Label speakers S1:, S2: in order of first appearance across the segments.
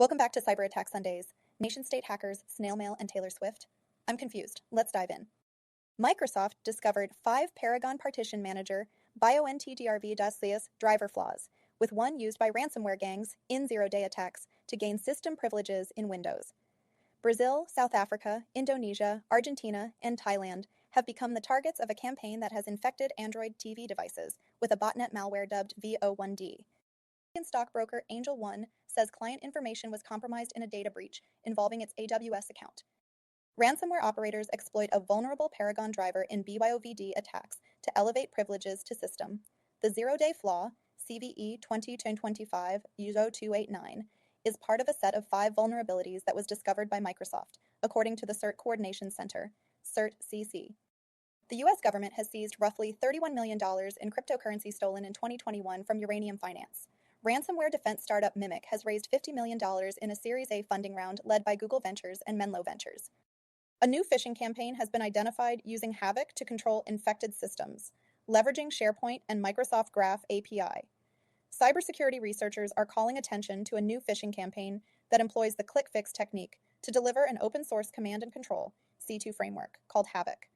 S1: Welcome back to Cyberattack Sundays, nation-state hackers, snail mail, and Taylor Swift. I'm confused. Let's dive in. Microsoft discovered 5 Paragon Partition Manager BioNTDRV-DOS driver flaws, with one used by ransomware gangs in zero-day attacks to gain system privileges in Windows. Brazil, South Africa, Indonesia, Argentina, and Thailand have become the targets of a campaign that has infected Android TV devices with a botnet malware dubbed VO1D. Stockbroker Angel One says client information was compromised in a data breach involving its AWS account. Ransomware operators exploit a vulnerable Paragon driver in BYOVD attacks to elevate privileges to system. The zero-day flaw, CVE 2025-0289, is part of a set of 5 vulnerabilities that was discovered by Microsoft, according to the CERT Coordination Center, CERT-CC. The U.S. government has seized roughly $31 million in cryptocurrency stolen in 2021 from Uranium Finance. Ransomware defense startup Mimic has raised $50 million in a Series A funding round led by Google Ventures and Menlo Ventures. A new phishing campaign has been identified using Havoc to control infected systems, leveraging SharePoint and Microsoft Graph API. Cybersecurity researchers are calling attention to a new phishing campaign that employs the click-fix technique to deliver an open-source command and control C2 framework called Havoc.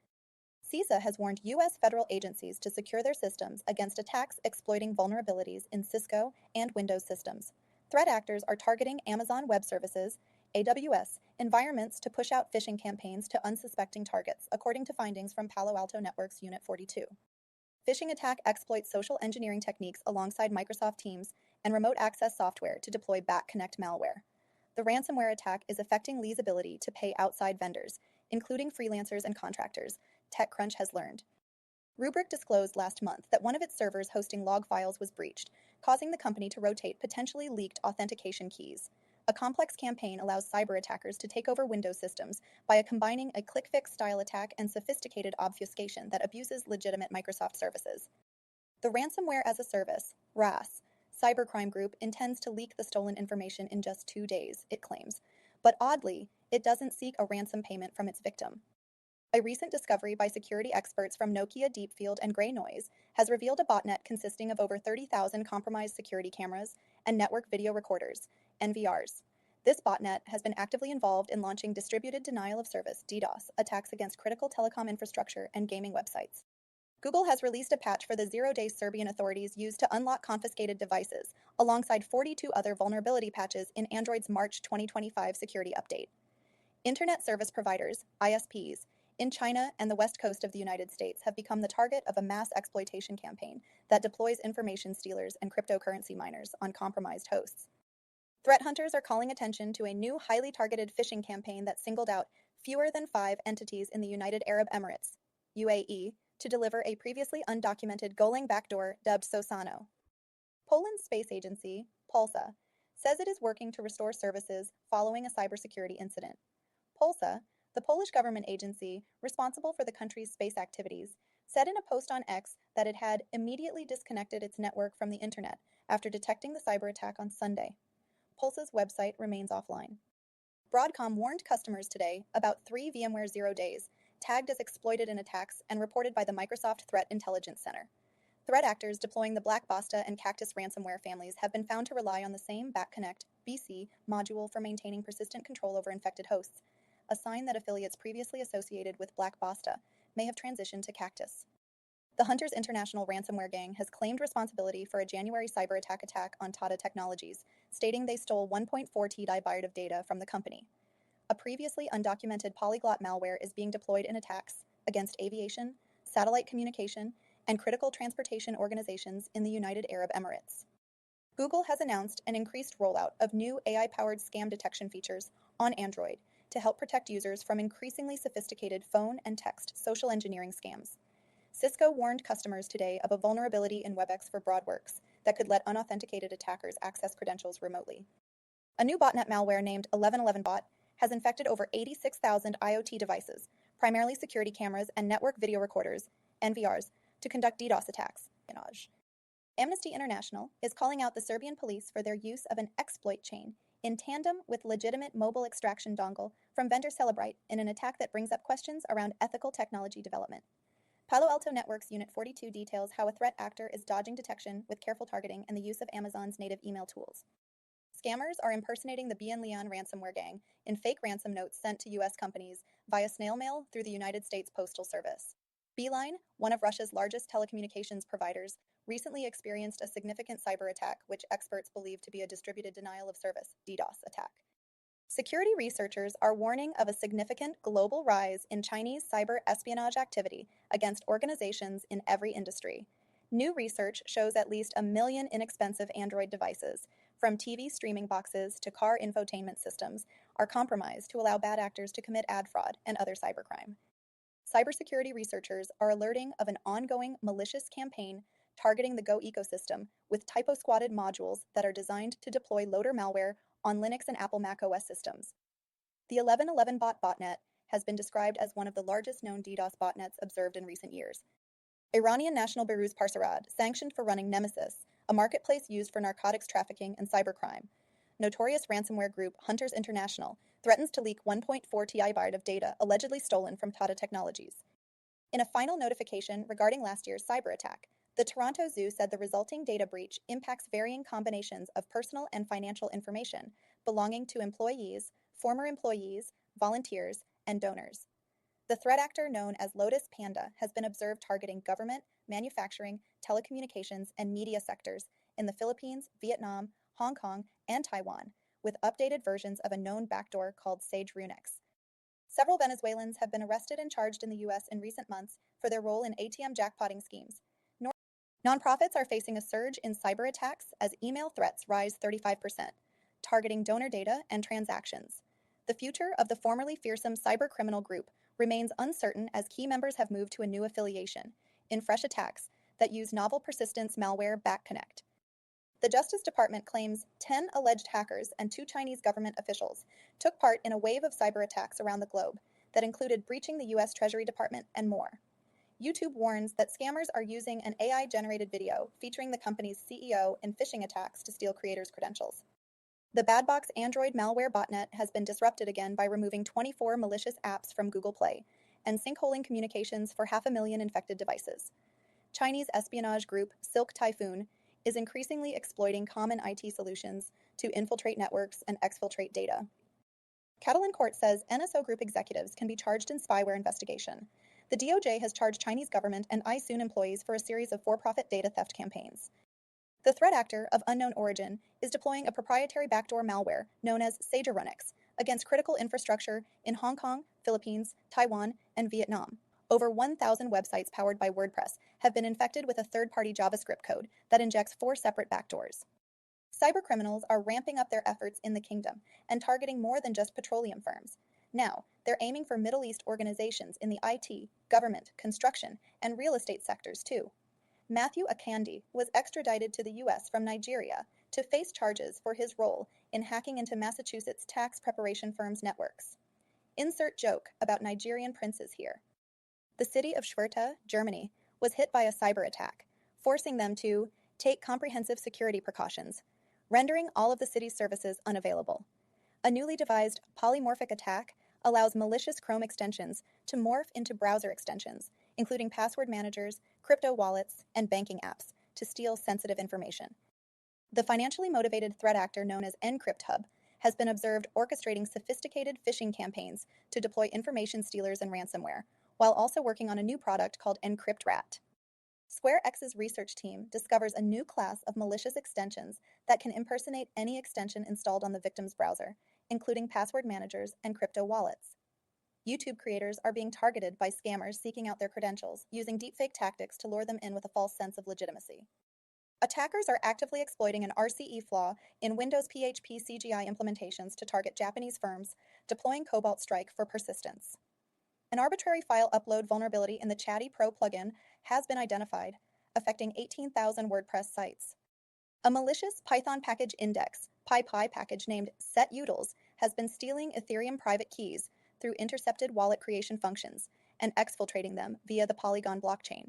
S1: CISA has warned U.S. federal agencies to secure their systems against attacks exploiting vulnerabilities in Cisco and Windows systems. Threat actors are targeting Amazon Web Services, AWS, environments to push out phishing campaigns to unsuspecting targets, according to findings from Palo Alto Network's Unit 42. Phishing attack exploits social engineering techniques alongside Microsoft Teams and remote access software to deploy back-connect malware. The ransomware attack is affecting Lee's ability to pay outside vendors, including freelancers and contractors, TechCrunch has learned. Rubrik disclosed last month that one of its servers hosting log files was breached, causing the company to rotate potentially leaked authentication keys. A complex campaign allows cyber attackers to take over Windows systems by combining a click-fix style attack and sophisticated obfuscation that abuses legitimate Microsoft services. The Ransomware as a Service, RAS, cybercrime group intends to leak the stolen information in just 2 days, it claims. But oddly, it doesn't seek a ransom payment from its victim. A recent discovery by security experts from Nokia Deepfield and Grey Noise has revealed a botnet consisting of over 30,000 compromised security cameras and network video recorders, NVRs. This botnet has been actively involved in launching distributed denial of service, DDoS, attacks against critical telecom infrastructure and gaming websites. Google has released a patch for the zero-day Serbian authorities used to unlock confiscated devices, alongside 42 other vulnerability patches in Android's March 2025 security update. Internet service providers, ISPs, in China and the west coast of the United States have become the target of a mass exploitation campaign that deploys information stealers and cryptocurrency miners on compromised hosts. Threat hunters are calling attention to a new highly targeted phishing campaign that singled out fewer than 5 entities in the United Arab Emirates, UAE, to deliver a previously undocumented Golang backdoor dubbed Sosano. Poland's space agency, Polsa, says it is working to restore services following a cybersecurity incident. Polsa, the Polish government agency responsible for the country's space activities, said in a post on X that it had immediately disconnected its network from the internet after detecting the cyber attack on Sunday. Pulse's website remains offline. Broadcom warned customers today about 3 VMware Zero Days, tagged as exploited in attacks and reported by the Microsoft Threat Intelligence Center. Threat actors deploying the Black Basta and Cactus ransomware families have been found to rely on the same BackConnect BC module for maintaining persistent control over infected hosts, a sign that affiliates previously associated with Black Basta may have transitioned to Cactus. The Hunters International ransomware gang has claimed responsibility for a January cyber attack on Tata Technologies, stating they stole 1.4 TB of data from the company. A previously undocumented polyglot malware is being deployed in attacks against aviation, satellite communication, and critical transportation organizations in the United Arab Emirates. Google has announced an increased rollout of new AI-powered scam detection features on Android to help protect users from increasingly sophisticated phone and text social engineering scams. Cisco warned customers today of a vulnerability in WebEx for BroadWorks that could let unauthenticated attackers access credentials remotely. A new botnet malware named 1111bot has infected over 86,000 IoT devices, primarily security cameras and network video recorders, NVRs, to conduct DDoS attacks. Amnesty International is calling out the Serbian police for their use of an exploit chain in tandem with legitimate mobile extraction dongle from vendor Celebrite in an attack that brings up questions around ethical technology development. Palo Alto Network's Unit 42 details how a threat actor is dodging detection with careful targeting and the use of Amazon's native email tools. Scammers are impersonating the Bien Leon ransomware gang in fake ransom notes sent to U.S. companies via snail mail through the United States Postal Service. Beeline, one of Russia's largest telecommunications providers, recently experienced a significant cyber attack, which experts believe to be a distributed denial of service (DDoS) attack. Security researchers are warning of a significant global rise in Chinese cyber espionage activity against organizations in every industry. New research shows at least 1 million inexpensive Android devices, from TV streaming boxes to car infotainment systems, are compromised to allow bad actors to commit ad fraud and other cybercrime. Cybersecurity researchers are alerting of an ongoing malicious campaign targeting the Go ecosystem with typo-squatted modules that are designed to deploy loader malware on Linux and Apple macOS systems. The 1111 bot botnet has been described as one of the largest known DDoS botnets observed in recent years. Iranian National Beirut Parsarad, sanctioned for running Nemesis, a marketplace used for narcotics trafficking and cybercrime. Notorious ransomware group Hunters International threatens to leak 1.4 TB of data allegedly stolen from Tata Technologies. In a final notification regarding last year's cyber attack, the Toronto Zoo said the resulting data breach impacts varying combinations of personal and financial information belonging to employees, former employees, volunteers, and donors. The threat actor known as Lotus Panda has been observed targeting government, manufacturing, telecommunications, and media sectors in the Philippines, Vietnam, Hong Kong, and Taiwan, with updated versions of a known backdoor called Sage Runix. Several Venezuelans have been arrested and charged in the U.S. in recent months for their role in ATM jackpotting schemes. Nonprofits are facing a surge in cyber attacks as email threats rise 35%, targeting donor data and transactions. The future of the formerly fearsome cybercriminal group remains uncertain as key members have moved to a new affiliation, in fresh attacks that use novel persistence malware BackConnect. The Justice Department claims 10 alleged hackers and 2 Chinese government officials took part in a wave of cyber attacks around the globe that included breaching the U.S. Treasury Department and more. YouTube warns that scammers are using an AI-generated video featuring the company's CEO in phishing attacks to steal creators' credentials. The Badbox Android malware botnet has been disrupted again by removing 24 malicious apps from Google Play and sinkholing communications for 500,000 infected devices. Chinese espionage group Silk Typhoon is increasingly exploiting common IT solutions to infiltrate networks and exfiltrate data. Catalan court says NSO Group executives can be charged in spyware investigation. The DOJ has charged Chinese government and iSoon employees for a series of for-profit data theft campaigns. The threat actor of unknown origin is deploying a proprietary backdoor malware known as Sage Runix against critical infrastructure in Hong Kong, Philippines, Taiwan, and Vietnam. Over 1,000 websites powered by WordPress have been infected with a third-party JavaScript code that injects 4 separate backdoors. Cybercriminals are ramping up their efforts in the kingdom and targeting more than just petroleum firms. Now, they're aiming for Middle East organizations in the IT, government, construction, and real estate sectors too. Matthew Akandi was extradited to the U.S. from Nigeria to face charges for his role in hacking into Massachusetts tax preparation firms' networks. Insert joke about Nigerian princes here. The city of Schwerta, Germany, was hit by a cyber attack, forcing them to take comprehensive security precautions, rendering all of the city's services unavailable. A newly devised polymorphic attack allows malicious Chrome extensions to morph into browser extensions, including password managers, crypto wallets, and banking apps, to steal sensitive information. The financially motivated threat actor known as EncryptHub has been observed orchestrating sophisticated phishing campaigns to deploy information stealers and ransomware, while also working on a new product called EncryptRat. SquareX's research team discovers a new class of malicious extensions that can impersonate any extension installed on the victim's browser, including password managers and crypto wallets. YouTube creators are being targeted by scammers seeking out their credentials, using deepfake tactics to lure them in with a false sense of legitimacy. Attackers are actively exploiting an RCE flaw in Windows PHP CGI implementations to target Japanese firms, deploying Cobalt Strike for persistence. An arbitrary file upload vulnerability in the Chatty Pro plugin has been identified, affecting 18,000 WordPress sites. A malicious Python package index, PyPy package named setUtils, has been stealing Ethereum private keys through intercepted wallet creation functions and exfiltrating them via the Polygon blockchain.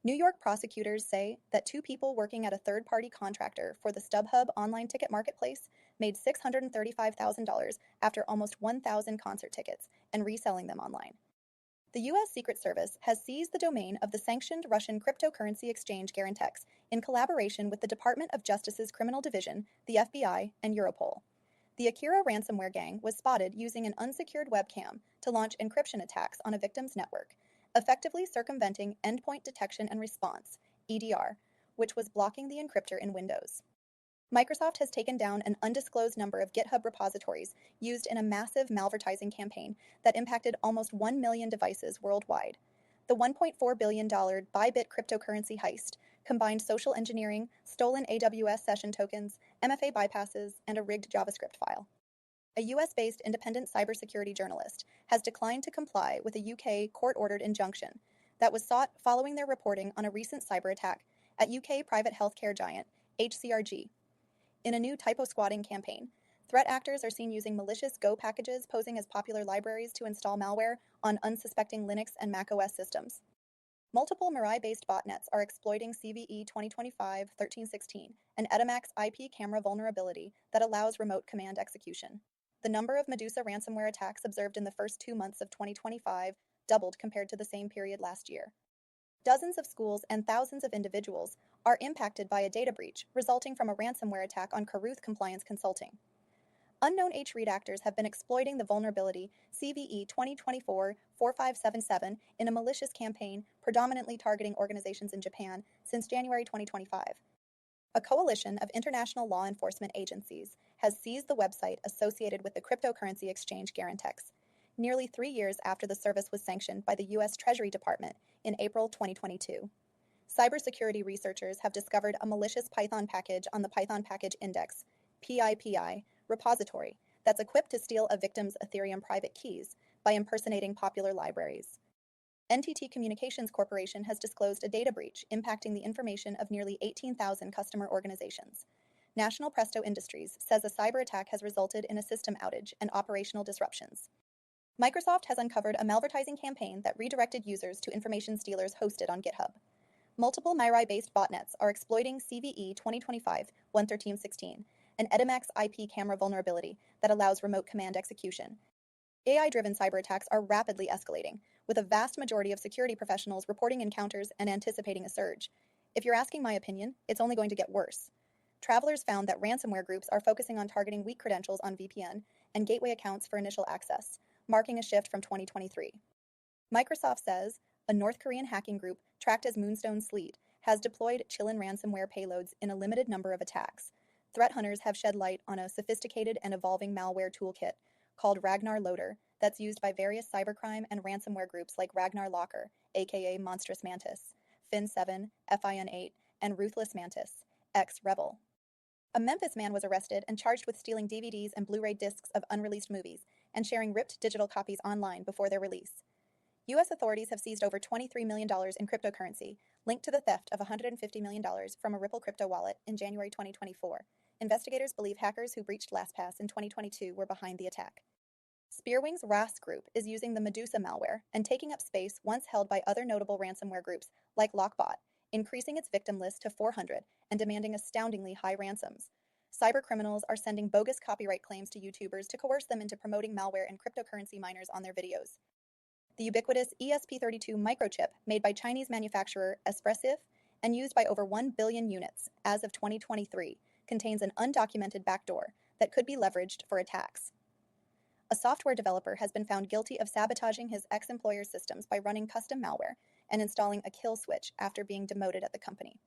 S1: New York prosecutors say that 2 people working at a third-party contractor for the StubHub online ticket marketplace made $635,000 after almost 1,000 concert tickets and reselling them online. The U.S. Secret Service has seized the domain of the sanctioned Russian cryptocurrency exchange Garantex in collaboration with the Department of Justice's Criminal Division, the FBI, and Europol. The Akira ransomware gang was spotted using an unsecured webcam to launch encryption attacks on a victim's network, effectively circumventing endpoint detection and response, EDR, which was blocking the encryptor in Windows. Microsoft has taken down an undisclosed number of GitHub repositories used in a massive malvertising campaign that impacted almost 1 million devices worldwide. The $1.4 billion Bybit cryptocurrency heist combined social engineering, stolen AWS session tokens, MFA bypasses, and a rigged JavaScript file. A US-based independent cybersecurity journalist has declined to comply with a UK court-ordered injunction that was sought following their reporting on a recent cyber attack at UK private healthcare giant HCRG. In a new typo squatting campaign, threat actors are seen using malicious Go packages posing as popular libraries to install malware on unsuspecting Linux and macOS systems. Multiple Mirai-based botnets are exploiting CVE 2025-1316, an Etamax IP camera vulnerability that allows remote command execution. The number of Medusa ransomware attacks observed in the first 2 months of 2025 doubled compared to the same period last year. Dozens of schools and thousands of individuals are impacted by a data breach resulting from a ransomware attack on Caruth Compliance Consulting. Unknown HREAD actors have been exploiting the vulnerability CVE 2024-4577 in a malicious campaign predominantly targeting organizations in Japan since January 2025. A coalition of international law enforcement agencies has seized the website associated with the cryptocurrency exchange Garantex, nearly 3 years after the service was sanctioned by the U.S. Treasury Department in April 2022. Cybersecurity researchers have discovered a malicious Python package on the Python Package Index, PIPI, repository that's equipped to steal a victim's Ethereum private keys by impersonating popular libraries. NTT Communications Corporation has disclosed a data breach impacting the information of nearly 18,000 customer organizations. National Presto Industries says a cyber attack has resulted in a system outage and operational disruptions. Microsoft has uncovered a malvertising campaign that redirected users to information stealers hosted on GitHub. Multiple Mirai-based botnets are exploiting CVE 2025-11316, an Etamax IP camera vulnerability that allows remote command execution. AI-driven cyber attacks are rapidly escalating, with a vast majority of security professionals reporting encounters and anticipating a surge. If you're asking my opinion, it's only going to get worse. Travelers found that ransomware groups are focusing on targeting weak credentials on VPN and gateway accounts for initial access, marking a shift from 2023. Microsoft says a North Korean hacking group tracked as Moonstone Sleet has deployed Chilin ransomware payloads in a limited number of attacks. Threat hunters have shed light on a sophisticated and evolving malware toolkit called Ragnar Loader that's used by various cybercrime and ransomware groups like Ragnar Locker, aka Monstrous Mantis, Fin7, FIN8, and Ruthless Mantis, ex-Rebel. A Memphis man was arrested and charged with stealing DVDs and Blu-ray discs of unreleased movies and sharing ripped digital copies online before their release. U.S. authorities have seized over $23 million in cryptocurrency, linked to the theft of $150 million from a Ripple crypto wallet in January 2024. Investigators believe hackers who breached LastPass in 2022 were behind the attack. Spearwing's RAS group is using the Medusa malware and taking up space once held by other notable ransomware groups like Lockbot, increasing its victim list to 400 and demanding astoundingly high ransoms. Cybercriminals are sending bogus copyright claims to YouTubers to coerce them into promoting malware and cryptocurrency miners on their videos. The ubiquitous ESP32 microchip made by Chinese manufacturer Espressif and used by over 1 billion units as of 2023 contains an undocumented backdoor that could be leveraged for attacks. A software developer has been found guilty of sabotaging his ex-employer's systems by running custom malware and installing a kill switch after being demoted at the company.